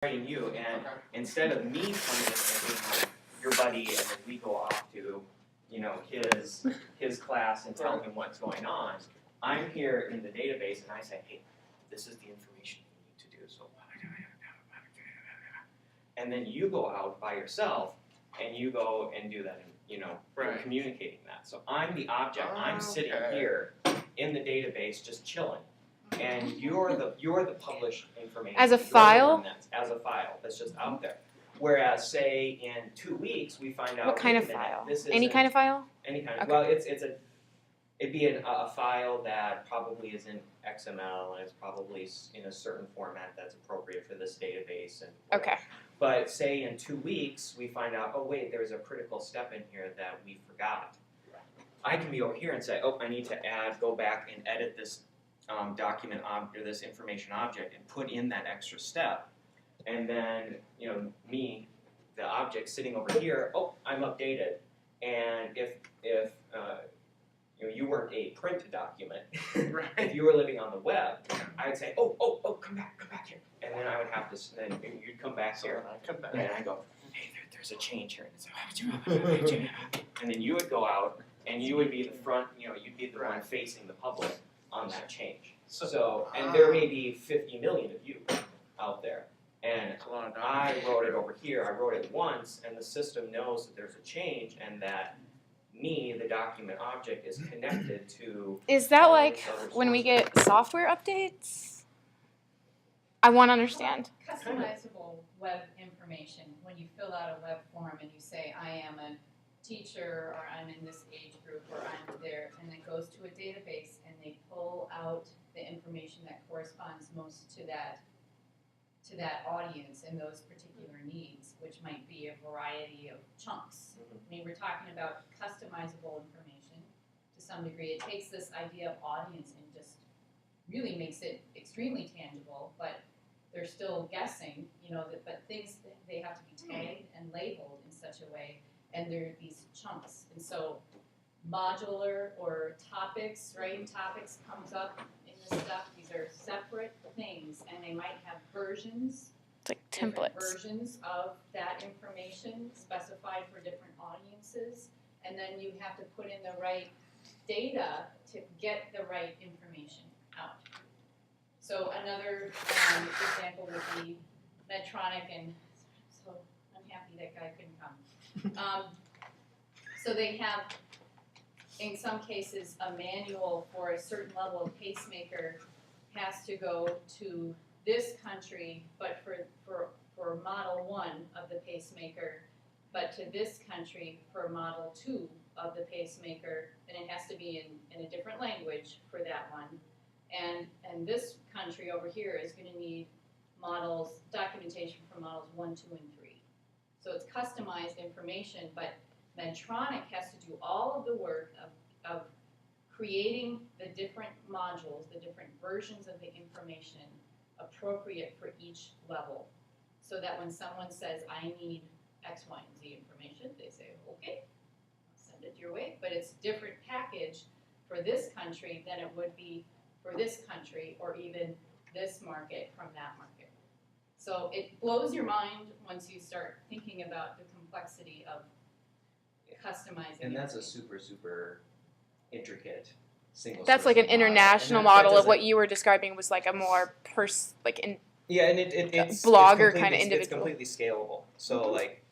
writing you, and instead of me coming in and being like your buddy, and then we go off to, you know, his class and tell him what's going on, I'm here in the database and I say, hey, this is the information you need to do. So, and then you go out by yourself and you go and do that, and you know, you're communicating that. So I'm the object. I'm sitting here in the database just chilling. And you're the published information. As a file? As a file that's just out there. Whereas, say, in 2 weeks, we find out. What kind of file? Any kind of file? Any kind of. Okay. Well, it'd be a file that probably is in XML and it's probably in a certain format that's appropriate for this database and. Okay. But say in 2 weeks, we find out, oh wait, there's a critical step in here that we forgot. I can be over here and say, oh, I need to go back and edit this. Document or this information object and put in that extra step, and then you know me, the object sitting over here. Oh, I'm updated, and if you know you weren't a print document, if you were living on the web, I'd say oh come back here, and then I would have to then you'd come back here, and I go hey there's a change here, and then you would go out and you would be the front, you know, you'd be the one facing the public on that change. So, and there may be 50 million of you out there. And I wrote it over here, I wrote it once, and the system knows that there's a change and that me, the document object, is connected to... Is that like when we get software updates? I want to understand. Customizable web information, when you fill out a web form and you say, I am a teacher, or I'm in this age group, or I'm there, and it goes to a database and they pull out the information that corresponds most to that audience and those particular needs, which might be a variety of chunks. I mean, we're talking about customizable information to some degree. It takes this idea of audience and just really makes it extremely tangible, but they're still guessing, you know, but things, they have to be tagged and labeled in such a way. And there are these chunks. And so modular or topics, right? Topics comes up in this stuff. These are separate things, and they might have versions. It's like different templates. Versions of that information specified for different audiences. And then you have to put in the right data to get the right information out. So another example would be Medtronic, and so I'm happy that guy couldn't come. So they have, in some cases, a manual for a certain level of pacemaker has to go to this country, but for model 1 of the pacemaker, but to this country for model 2 of the pacemaker, and it has to be in a different language for that one. And this country over here is going to need documentation for models 1, 2, and 3. So it's customized information, but Medtronic has to do all of the work of creating the different modules, the different versions of the information appropriate for each level. So that when someone says, I need X, Y, and Z information, they say, okay, I'll send it your way. But it's a different package for this country than it would be for this country or even this market from that market. So it blows your mind once you start thinking about the complexity of customizing. And that's a super intricate single. That's like an international model of what you were describing was like a more yeah, and it's blogger kind of individual. It's completely scalable. So like